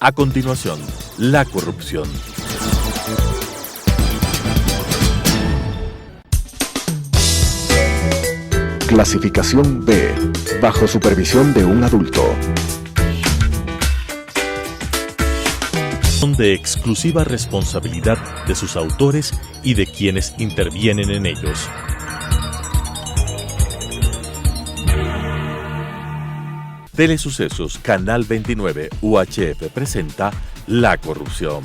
A continuación, la corrupción. Clasificación B, bajo supervisión de un adulto. Son de exclusiva responsabilidad de sus autores y de quienes intervienen en ellos. Telesucesos, Canal 29, UHF presenta La Corrupción.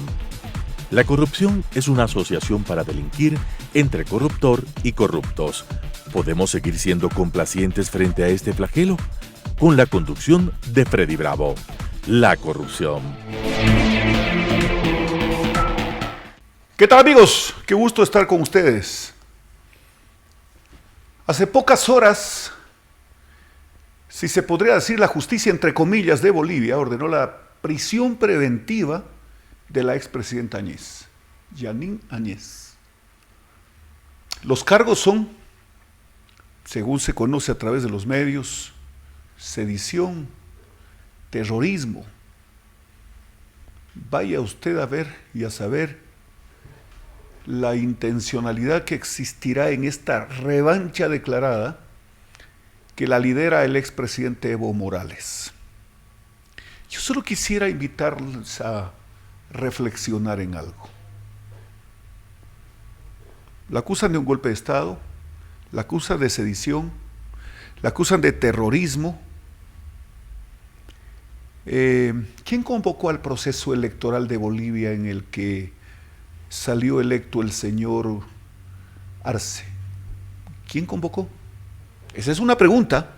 La corrupción es una asociación para delinquir entre corruptor y corruptos. ¿Podemos seguir siendo complacientes frente a este flagelo? Con la conducción de Freddy Bravo. La corrupción. ¿Qué tal, amigos? Qué gusto estar con ustedes. Hace pocas horas, si se podría decir, la justicia, entre comillas, de Bolivia ordenó la prisión preventiva de la expresidenta Áñez, Jeanine Áñez. Los cargos son, según se conoce a través de los medios, sedición, terrorismo. Vaya usted a ver y a saber la intencionalidad que existirá en esta revancha declarada que la lidera el expresidente Evo Morales. Yo solo quisiera invitarles a reflexionar en algo. La acusan de un golpe de Estado, la acusan de sedición, la acusan de terrorismo. ¿Quién convocó al proceso electoral de Bolivia en el que salió electo el señor Arce? ¿Quién convocó? Esa es una pregunta.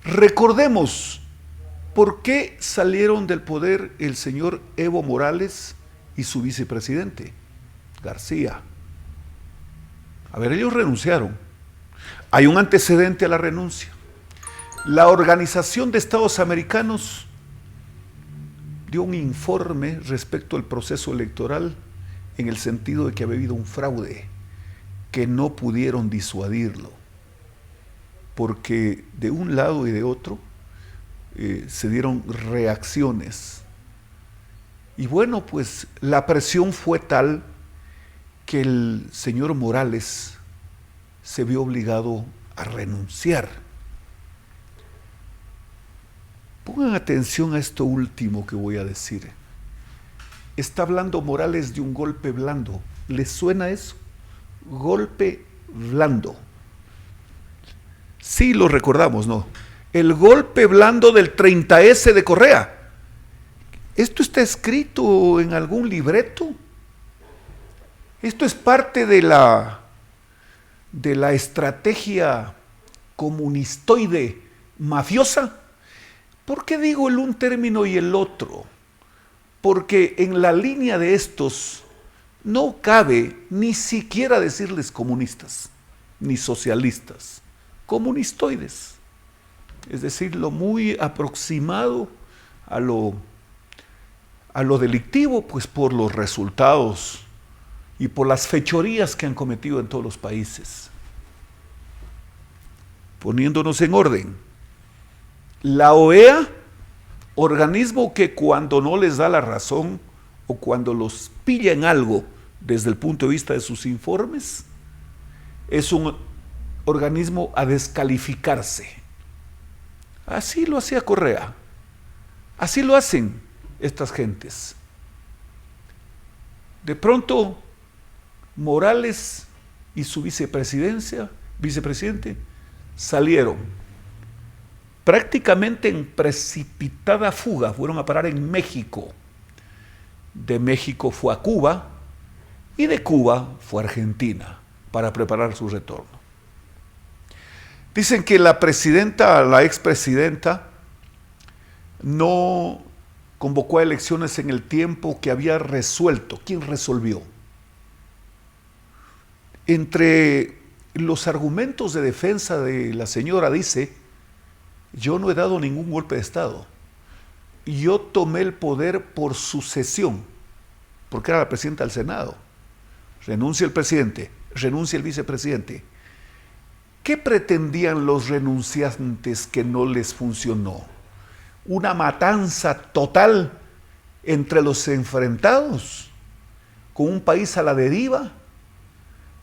Recordemos por qué salieron del poder el señor Evo Morales y su vicepresidente, García. A ver, ellos renunciaron. Hay un antecedente a la renuncia. La Organización de Estados Americanos dio un informe respecto al proceso electoral en el sentido de que había habido un fraude, que no pudieron disuadirlo, porque de un lado y de otro se dieron reacciones. Y bueno, pues la presión fue tal que el señor Morales se vio obligado a renunciar. Pongan atención a esto último que voy a decir. Está hablando Morales de un golpe blando. ¿Les suena eso? Golpe blando. Sí lo recordamos, ¿no? El golpe blando del 30S de Correa. ¿Esto está escrito en algún libreto? ¿Esto es parte de la estrategia comunistoide mafiosa? ¿Por qué digo el un término y el otro? Porque en la línea de estos no cabe ni siquiera decirles comunistas, ni socialistas, comunistoides. Es decir, lo muy aproximado a lo delictivo, pues por los resultados y por las fechorías que han cometido en todos los países. Poniéndonos en orden, la OEA, organismo que cuando no les da la razón o cuando los pilla en algo desde el punto de vista de sus informes, es un organismo a descalificarse. Así lo hacía Correa, así lo hacen estas gentes. De pronto, Morales y su vicepresidente salieron prácticamente en precipitada fuga, fueron a parar en México. De México fue a Cuba y de Cuba fue a Argentina para preparar su retorno. Dicen que la expresidenta, no convocó a elecciones en el tiempo que había resuelto. ¿Quién resolvió? Entre los argumentos de defensa de la señora dice: yo no he dado ningún golpe de Estado. Yo tomé el poder por sucesión, porque era la presidenta del Senado. Renuncia el presidente, renuncia el vicepresidente. ¿Qué pretendían los renunciantes que no les funcionó? una matanza total entre los enfrentados, con un país a la deriva,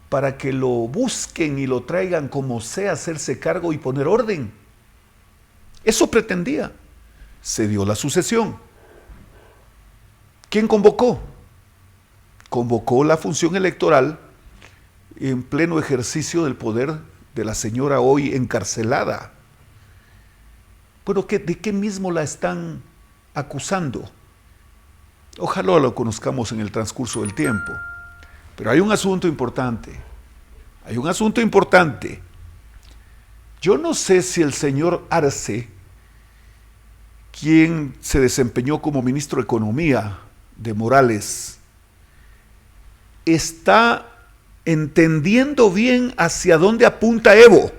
para que lo busquen y lo traigan como sea, hacerse cargo y poner orden. Eso pretendía. Se dio la sucesión. ¿Quién convocó? Convocó la función electoral en pleno ejercicio del poder de la señora hoy encarcelada. Bueno, ¿de qué mismo la están acusando? Ojalá lo conozcamos en el transcurso del tiempo. Pero hay un asunto importante. Hay un asunto importante. Yo no sé si el señor Arce, quien se desempeñó como ministro de Economía de Morales, está entendiendo bien hacia dónde apunta Evo.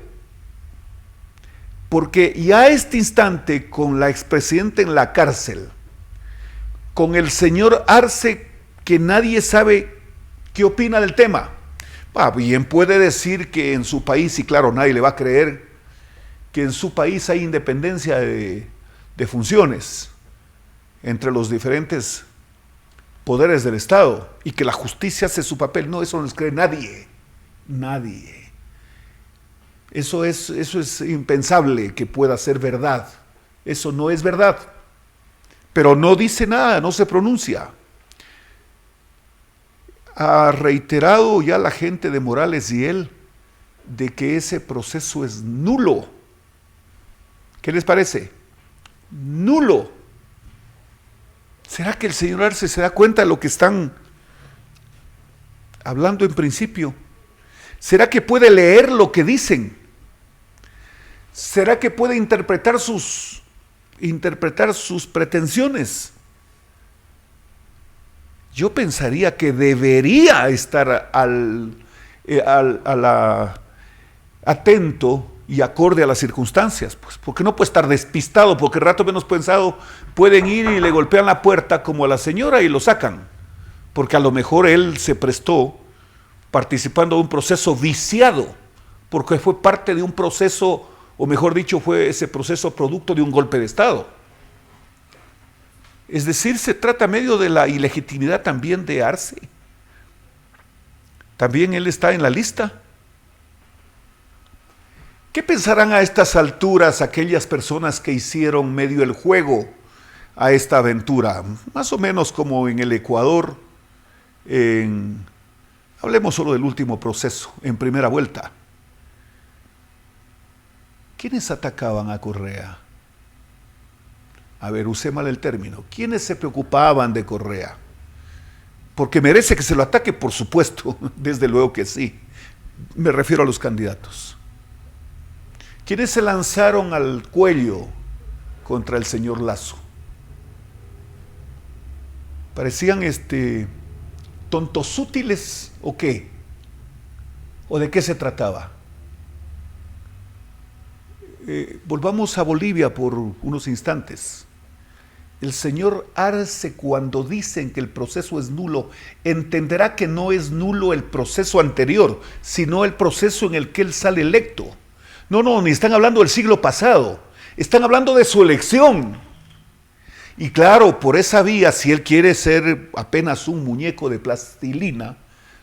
Porque ya a este instante, con la expresidenta en la cárcel, con el señor Arce, que nadie sabe qué opina del tema. Bien puede decir que en su país, y claro, nadie le va a creer, que en su país hay independencia de funciones entre los diferentes poderes del Estado y que la justicia hace su papel. No, eso no les cree nadie. Nadie. Eso es impensable que pueda ser verdad. Eso no es verdad. Pero no dice nada, no se pronuncia. Ha reiterado ya la gente de Morales y él de que ese proceso es nulo. ¿Qué les parece? Nulo. ¿Será que el señor Arce se da cuenta de lo que están hablando en principio? ¿Será que puede leer lo que dicen? ¿Será que puede interpretar sus pretensiones? Yo pensaría que debería estar atento y acorde a las circunstancias, pues, porque no puede estar despistado, porque rato menos pensado pueden ir y le golpean la puerta como a la señora y lo sacan, porque a lo mejor él se prestó participando de un proceso viciado, porque fue parte de un proceso, o mejor dicho, fue ese proceso producto de un golpe de Estado. Es decir, se trata medio de la ilegitimidad también de Arce. También él está en la lista. ¿Qué pensarán a estas alturas aquellas personas que hicieron medio el juego a esta aventura? Más o menos como en el Ecuador, hablemos solo del último proceso, en primera vuelta. ¿Quiénes atacaban a Correa? A ver, usé mal el término. ¿Quiénes se preocupaban de Correa? Porque merece que se lo ataque, por supuesto, desde luego que sí. Me refiero a los candidatos. ¿Quiénes se lanzaron al cuello contra el señor Lasso? ¿Parecían tontos útiles o qué? ¿O de qué se trataba? Volvamos a Bolivia por unos instantes. El señor Arce, cuando dicen que el proceso es nulo, entenderá que no es nulo el proceso anterior, sino el proceso en el que él sale electo. No, ni están hablando del siglo pasado, están hablando de su elección. Y claro, por esa vía, si él quiere ser apenas un muñeco de plastilina,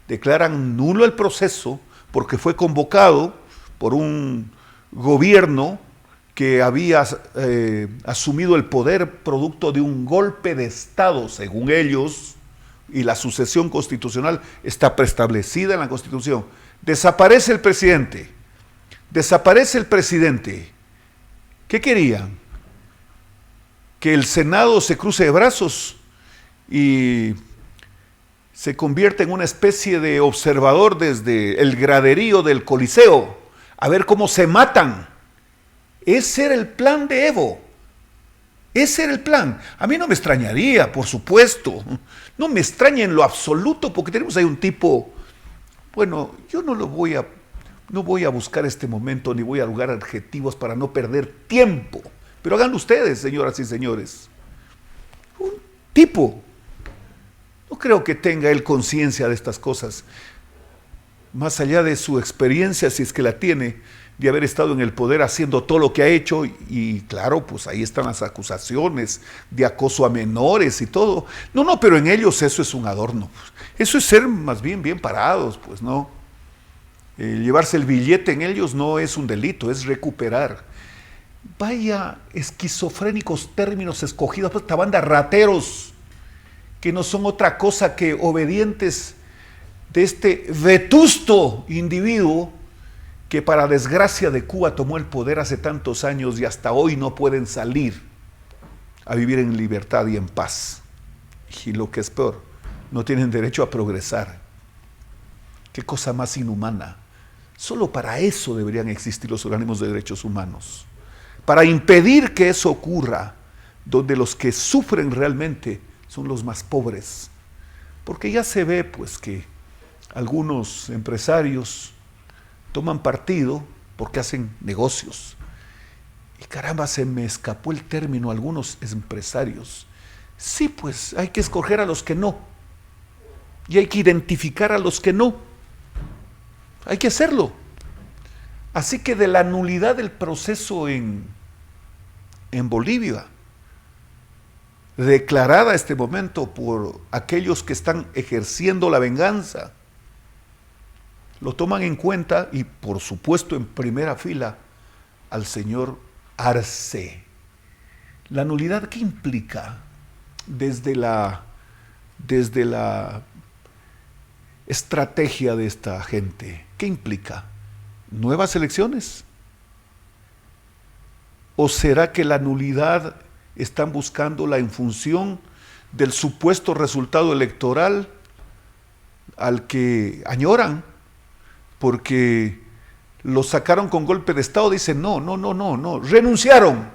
declaran nulo el proceso porque fue convocado por un gobierno que había asumido el poder producto de un golpe de Estado, según ellos, y la sucesión constitucional está preestablecida en la Constitución. Desaparece el presidente. ¿Qué querían? Que el Senado se cruce de brazos y se convierta en una especie de observador desde el graderío del Coliseo, a ver cómo se matan. Ese era el plan de Evo. Ese era el plan. A mí no me extrañaría, por supuesto. No me extraña en lo absoluto, porque tenemos ahí un tipo, bueno, yo no voy a buscar este momento, ni voy a lugar adjetivos para no perder tiempo. Pero háganlo ustedes, señoras y señores. Un tipo. No creo que tenga él conciencia de estas cosas. Más allá de su experiencia, si es que la tiene, de haber estado en el poder haciendo todo lo que ha hecho, y claro, pues ahí están las acusaciones de acoso a menores y todo. No, pero en ellos eso es un adorno. Eso es ser más bien parados, pues no. Llevarse el billete en ellos no es un delito, es recuperar. Vaya esquizofrénicos términos escogidos por esta banda, rateros, que no son otra cosa que obedientes de este vetusto individuo que, para desgracia de Cuba, tomó el poder hace tantos años y hasta hoy no pueden salir a vivir en libertad y en paz. Y lo que es peor, no tienen derecho a progresar. Qué cosa más inhumana. Solo para eso deberían existir los organismos de derechos humanos, para impedir que eso ocurra, donde los que sufren realmente son los más pobres. Porque ya se ve pues que algunos empresarios toman partido porque hacen negocios. Y caramba, se me escapó el término, algunos empresarios. Sí, pues hay que escoger a los que no. Y hay que identificar a los que no. Hay que hacerlo. Así que de la nulidad del proceso en Bolivia, declarada a este momento por aquellos que están ejerciendo la venganza, lo toman en cuenta, y por supuesto en primera fila al señor Arce. La nulidad, ¿qué implica? Desde la estrategia de esta gente, ¿qué implica? ¿Nuevas elecciones? ¿O será que la nulidad están buscándola en función del supuesto resultado electoral al que añoran? Porque lo sacaron con golpe de Estado. Dicen, no, renunciaron.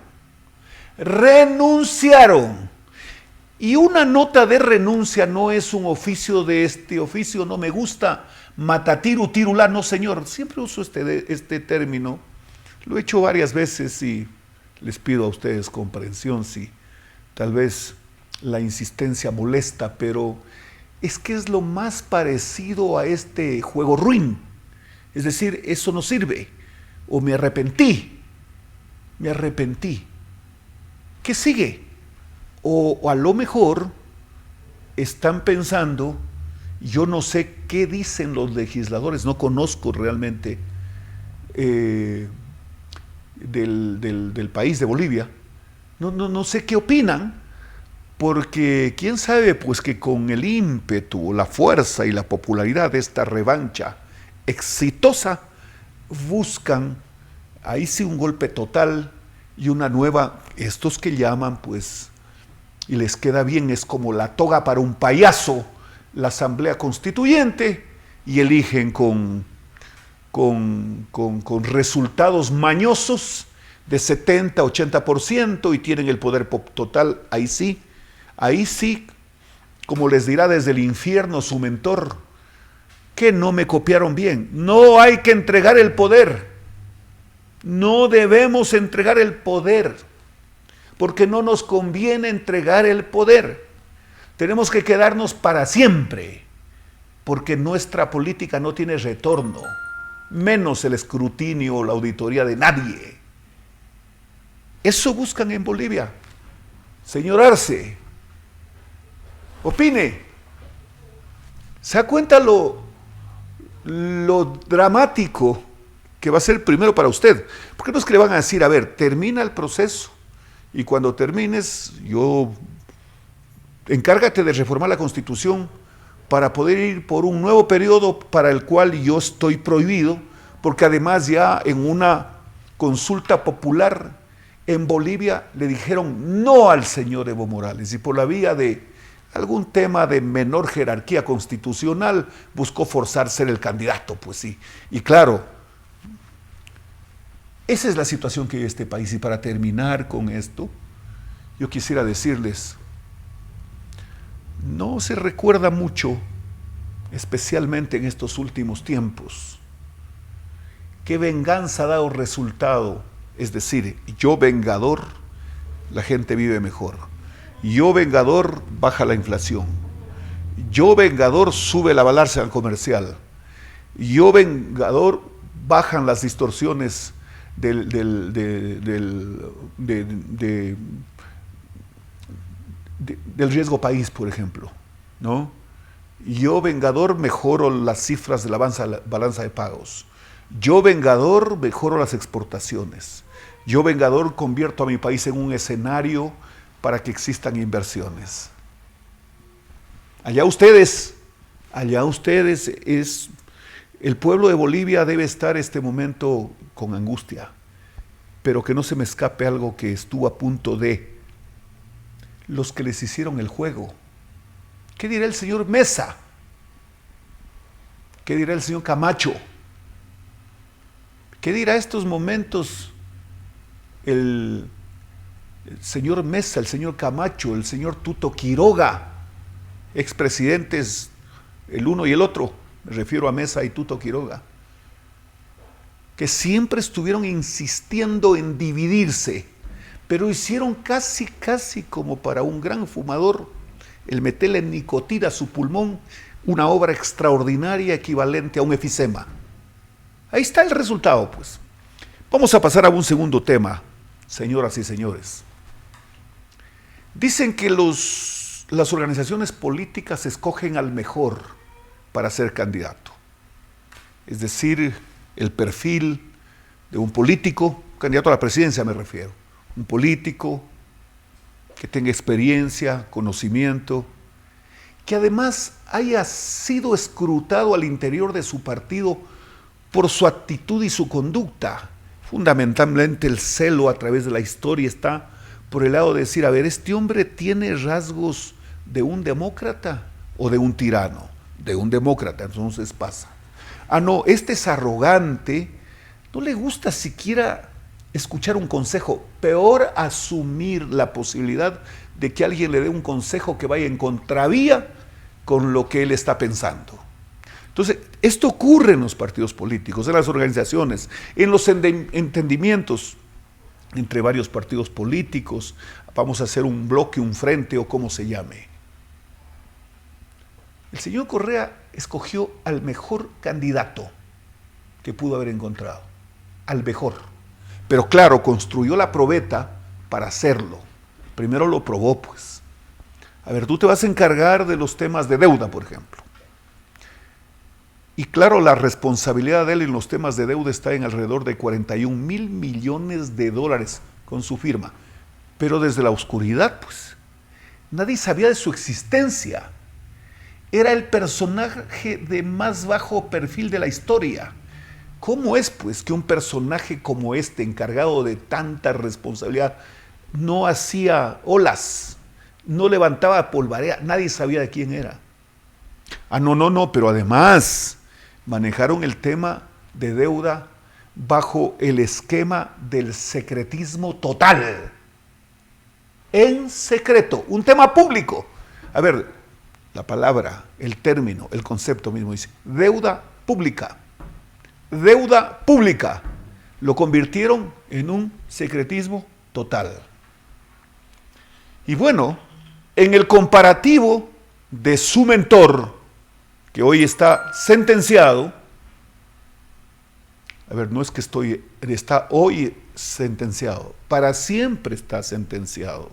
Y una nota de renuncia no es un oficio de este oficio, no me gusta, matatiru, tirulá, no señor. Siempre uso este término, lo he hecho varias veces y les pido a ustedes comprensión si tal vez la insistencia molesta, pero es que es lo más parecido a este juego ruin. Es decir, eso no sirve, o me arrepentí. ¿Qué sigue? O a lo mejor están pensando, yo no sé qué dicen los legisladores, no conozco realmente del país de Bolivia, no sé qué opinan, porque quién sabe pues que con el ímpetu, la fuerza y la popularidad de esta revancha exitosa, buscan ahí sí un golpe total y una nueva, estos que llaman pues, y les queda bien, es como la toga para un payaso, la asamblea constituyente, y eligen con resultados mañosos de 70, 80%, y tienen el poder total. Ahí sí, como les dirá desde el infierno su mentor, que no me copiaron bien. No hay que entregar el poder, no debemos entregar el poder, porque no nos conviene entregar el poder. Tenemos que quedarnos para siempre, porque nuestra política no tiene retorno, menos el escrutinio o la auditoría de nadie. Eso buscan en Bolivia. Señor Arce, opine. ¿Se da cuenta lo dramático que va a ser primero para usted? Porque no es que le van a decir, a ver, termina el proceso y cuando termines, encárgate de reformar la Constitución para poder ir por un nuevo periodo para el cual yo estoy prohibido, porque además ya en una consulta popular en Bolivia le dijeron no al señor Evo Morales, y por la vía de algún tema de menor jerarquía constitucional buscó forzar ser el candidato, pues sí. Y claro, esa es la situación que vive este país. Y para terminar con esto, yo quisiera decirles, no se recuerda mucho, especialmente en estos últimos tiempos, qué venganza ha dado resultado. Es decir, yo vengador, la gente vive mejor. Yo vengador, baja la inflación. Yo vengador, sube la balanza comercial. Yo vengador, bajan las distorsiones del, del, del riesgo país, por ejemplo, ¿no? Yo, vengador, mejoro las cifras de la balanza de pagos. Yo, vengador, mejoro las exportaciones. Yo, vengador, convierto a mi país en un escenario para que existan inversiones. Allá ustedes, el pueblo de Bolivia debe estar este momento con angustia, pero que no se me escape algo que estuvo a punto de los que les hicieron el juego. ¿Qué dirá el señor Mesa? ¿Qué dirá el señor Camacho? ¿Qué dirá estos momentos el señor Mesa, el señor Camacho, el señor Tuto Quiroga, expresidentes, el uno y el otro? Me refiero a Mesa y Tuto Quiroga, que siempre estuvieron insistiendo en dividirse, pero hicieron casi como para un gran fumador el meterle nicotina a su pulmón, una obra extraordinaria equivalente a un efisema. Ahí está el resultado, pues. Vamos a pasar a un segundo tema, señoras y señores. Dicen que las organizaciones políticas escogen al mejor para ser candidato. Es decir, el perfil de un político, candidato a la presidencia me refiero, un político que tenga experiencia, conocimiento, que además haya sido escrutado al interior de su partido por su actitud y su conducta. Fundamentalmente el celo a través de la historia está por el lado de decir, a ver, este hombre tiene rasgos de un demócrata o de un tirano. De un demócrata, entonces pasa. Ah, no, este es arrogante, no le gusta siquiera escuchar un consejo, peor asumir la posibilidad de que alguien le dé un consejo que vaya en contravía con lo que él está pensando. Entonces, esto ocurre en los partidos políticos, en las organizaciones, en los entendimientos entre varios partidos políticos. Vamos a hacer un bloque, un frente o como se llame. El señor Correa escogió al mejor candidato que pudo haber encontrado, al mejor. Pero claro, construyó la probeta para hacerlo. Primero lo probó, pues. A ver, tú te vas a encargar de los temas de deuda, por ejemplo. Y claro, la responsabilidad de él en los temas de deuda está en alrededor de 41 mil millones de dólares con su firma. Pero desde la oscuridad, pues, nadie sabía de su existencia. Era el personaje de más bajo perfil de la historia. ¿Cómo es, pues, que un personaje como este, encargado de tanta responsabilidad, no hacía olas, no levantaba polvareda, nadie sabía de quién era? Ah, no, pero además manejaron el tema de deuda bajo el esquema del secretismo total. En secreto, un tema público. A ver, la palabra, el término, el concepto mismo dice, deuda pública. Deuda pública. Lo convirtieron en un secretismo total. Y bueno, en el comparativo de su mentor, que hoy está sentenciado, a ver, no es que está hoy sentenciado, para siempre está sentenciado.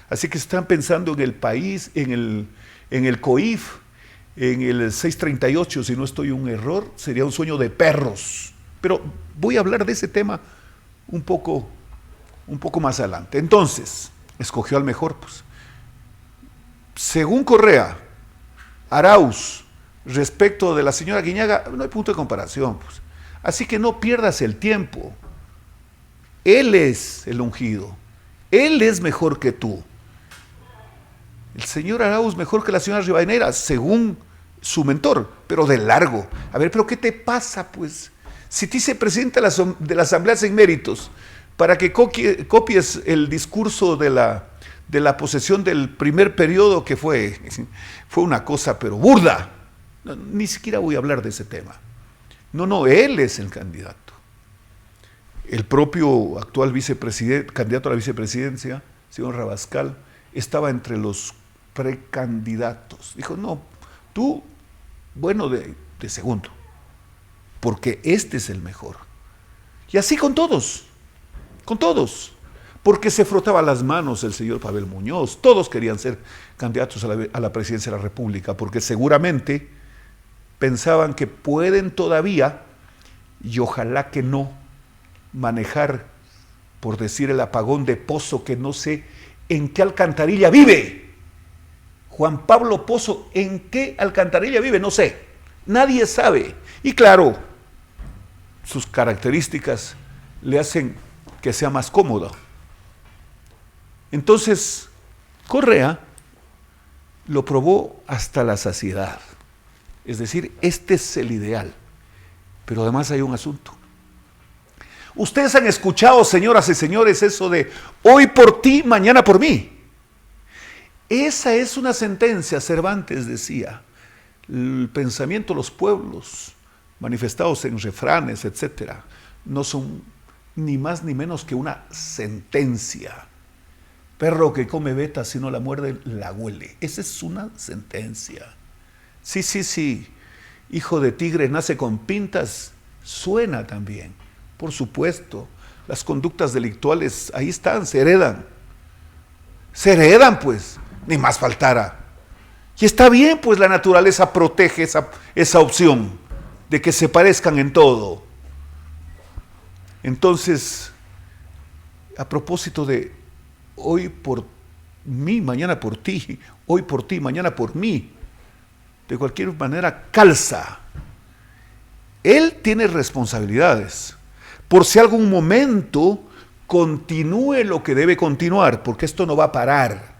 Así que están pensando en el país, en el COIF, en el 638, si no estoy un error, sería un sueño de perros. Pero voy a hablar de ese tema un poco más adelante. Entonces, escogió al mejor, pues. Según Correa, Arauz, respecto de la señora Guiñaga, no hay punto de comparación, pues. Así que no pierdas el tiempo. Él es el ungido. Él es mejor que tú. El señor Arauz mejor que la señora Rivadeneira, según su mentor, pero de largo. A ver, ¿pero qué te pasa, pues? Si te hice presidente de la Asamblea sin méritos, para que copies el discurso de la posesión del primer periodo, que fue una cosa, pero burda. No, ni siquiera voy a hablar de ese tema. No, él es el candidato. El propio actual candidato a la vicepresidencia, señor Rabascal, estaba entre los precandidatos. Dijo, no, tú, bueno, de segundo, porque este es el mejor. Y así con todos. con todos, porque se frotaba las manos el señor Pavel Muñoz. Todos querían ser candidatos a la presidencia de la República, porque seguramente pensaban que pueden todavía, y ojalá que no, manejar, por decir, el apagón de Pozo, que no sé en qué alcantarilla vive. Juan Pablo Pozo, ¿en qué alcantarilla vive? No sé, nadie sabe. Y claro, sus características le hacen que sea más cómodo. Entonces, Correa lo probó hasta la saciedad. Es decir, este es el ideal. Pero además hay un asunto. Ustedes han escuchado, señoras y señores, eso de hoy por ti, mañana por mí. Esa es una sentencia, Cervantes decía. El pensamiento de los pueblos, manifestados en refranes, etcétera, no son ni más ni menos que una sentencia. Perro que come beta, si no la muerde, la huele. Esa es una sentencia. Sí. Hijo de tigre nace con pintas, suena también. Por supuesto, las conductas delictuales ahí están, se heredan. Se heredan, pues, ni más faltara. Y está bien, pues la naturaleza protege esa opción de que se parezcan en todo. Entonces, a propósito de hoy por mí, mañana por ti, hoy por ti, mañana por mí, de cualquier manera calza. Él tiene responsabilidades. Por si algún momento continúe lo que debe continuar, porque esto no va a parar.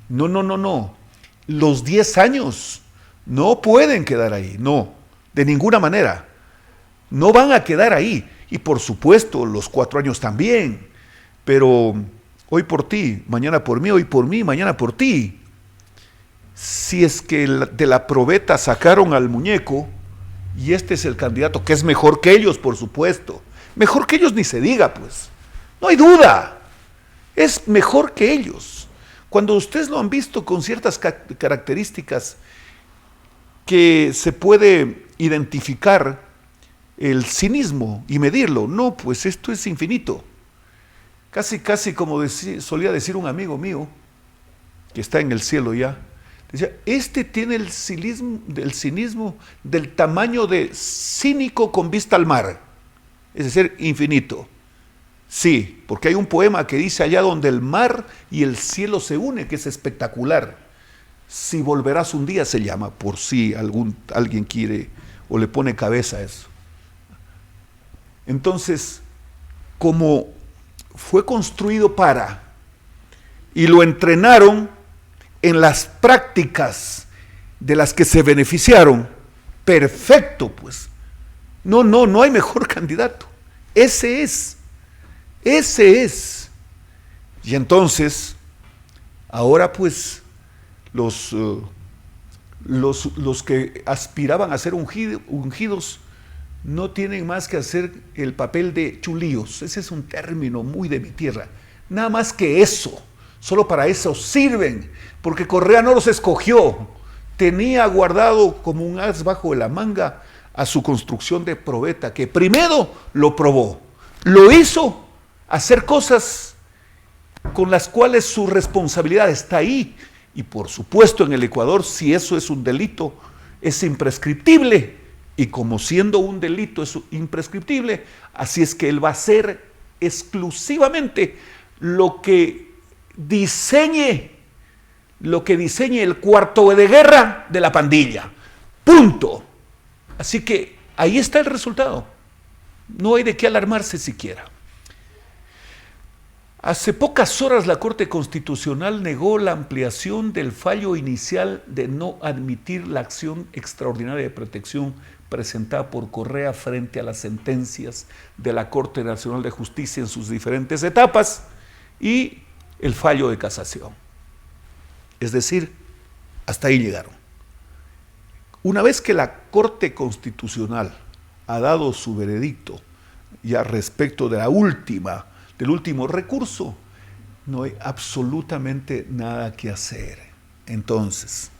No. Los 10 años no pueden quedar ahí, no, de ninguna manera. No van a quedar ahí. Y por supuesto, los 4 años también. Pero hoy por ti, mañana por mí, hoy por mí, mañana por ti. Si es que de la probeta sacaron al muñeco, y este es el candidato que es mejor que ellos, por supuesto. Mejor que ellos ni se diga, pues. No hay duda. Es mejor que ellos. Cuando ustedes lo han visto con ciertas características que se puede identificar el cinismo y medirlo, no, pues esto es infinito. Casi como solía decir un amigo mío, que está en el cielo ya, decía, este tiene el cinismo del tamaño de cínico con vista al mar, es decir, infinito. Sí, porque hay un poema que dice allá donde el mar y el cielo se unen, que es espectacular. Si volverás un día se llama, por si alguien quiere o le pone cabeza a eso. Entonces, como fue construido y lo entrenaron en las prácticas de las que se beneficiaron, perfecto, pues. No hay mejor candidato. Ese es. Y entonces, ahora pues, los que aspiraban a ser ungidos no tienen más que hacer el papel de chulíos. Ese es un término muy de mi tierra. Nada más que eso. Solo para eso sirven, porque Correa no los escogió. Tenía guardado como un as bajo de la manga a su construcción de probeta, que primero lo probó. Lo hizo hacer cosas con las cuales su responsabilidad está ahí. Y por supuesto en el Ecuador, si eso es un delito, es imprescriptible. Y como siendo un delito es imprescriptible, así es que él va a hacer exclusivamente lo que diseñe el cuarto de guerra de la pandilla. Punto. Así que ahí está el resultado. No hay de qué alarmarse siquiera. Hace pocas horas la Corte Constitucional negó la ampliación del fallo inicial de no admitir la acción extraordinaria de protección presentada por Correa frente a las sentencias de la Corte Nacional de Justicia en sus diferentes etapas y el fallo de casación. Es decir, hasta ahí llegaron. Una vez que la Corte Constitucional ha dado su veredicto ya respecto de del último recurso, no hay absolutamente nada que hacer. Entonces,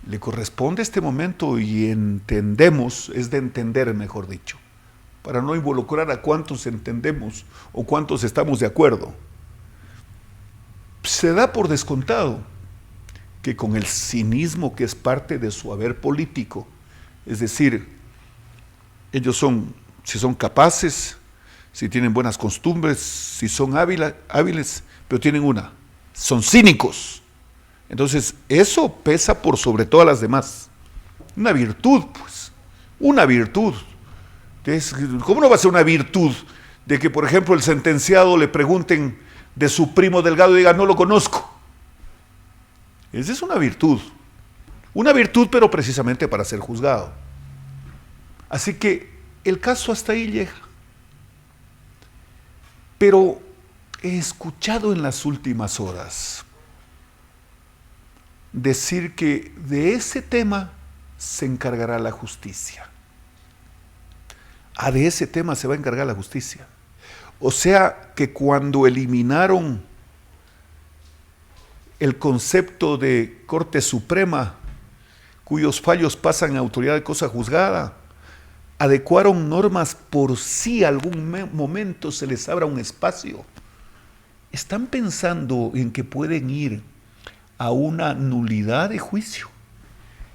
le corresponde este momento y entendemos, es de entender, mejor dicho, para no involucrar a cuántos entendemos o cuántos estamos de acuerdo. Se da por descontado que con el cinismo que es parte de su haber político, es decir, ellos si son capaces, si tienen buenas costumbres, si son hábiles, pero tienen son cínicos. Entonces, eso pesa por sobre todas las demás. Una virtud, pues, una virtud. ¿Cómo no va a ser una virtud de que, por ejemplo, el sentenciado le pregunten de su primo Delgado y diga, no lo conozco? Esa es una virtud, pero precisamente para ser juzgado. Así que el caso hasta ahí llega. Pero he escuchado en las últimas horas decir que de ese tema se encargará la justicia. De ese tema se va a encargar la justicia. O sea que cuando eliminaron el concepto de Corte Suprema, cuyos fallos pasan a autoridad de cosa juzgada, adecuaron normas por si algún momento se les abra un espacio. Están pensando en que pueden ir a una nulidad de juicio.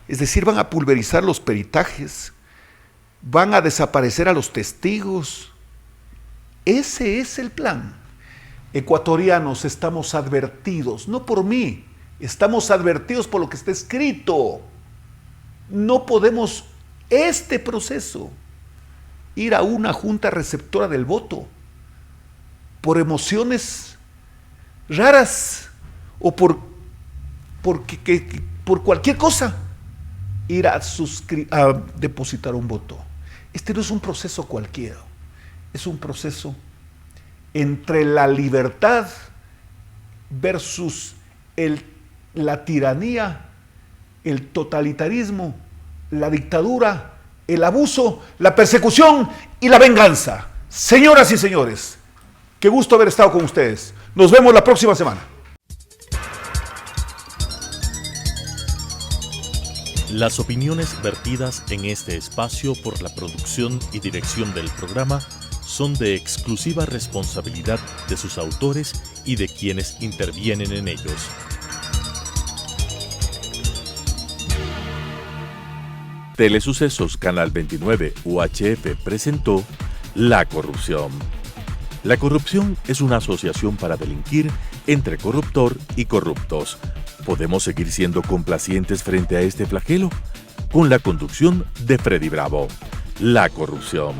Es decir, van a pulverizar los peritajes, van a desaparecer a los testigos. Ese es el plan. Ecuatorianos, estamos advertidos, no por mí, estamos advertidos por lo que está escrito. No podemos este proceso ir a una junta receptora del voto por emociones raras o por cualquier cosa ir a depositar un voto. Este no es un proceso cualquiera, es un proceso entre la libertad versus la tiranía, el totalitarismo, la dictadura, el abuso, la persecución y la venganza. Señoras y señores, qué gusto haber estado con ustedes. Nos vemos la próxima semana. Las opiniones vertidas en este espacio por la producción y dirección del programa son de exclusiva responsabilidad de sus autores y de quienes intervienen en ellos. Telesucesos Canal 29 UHF presentó La Corrupción. La corrupción es una asociación para delinquir entre corruptor y corruptos. ¿Podemos seguir siendo complacientes frente a este flagelo? Con la conducción de Freddy Bravo. La Corrupción.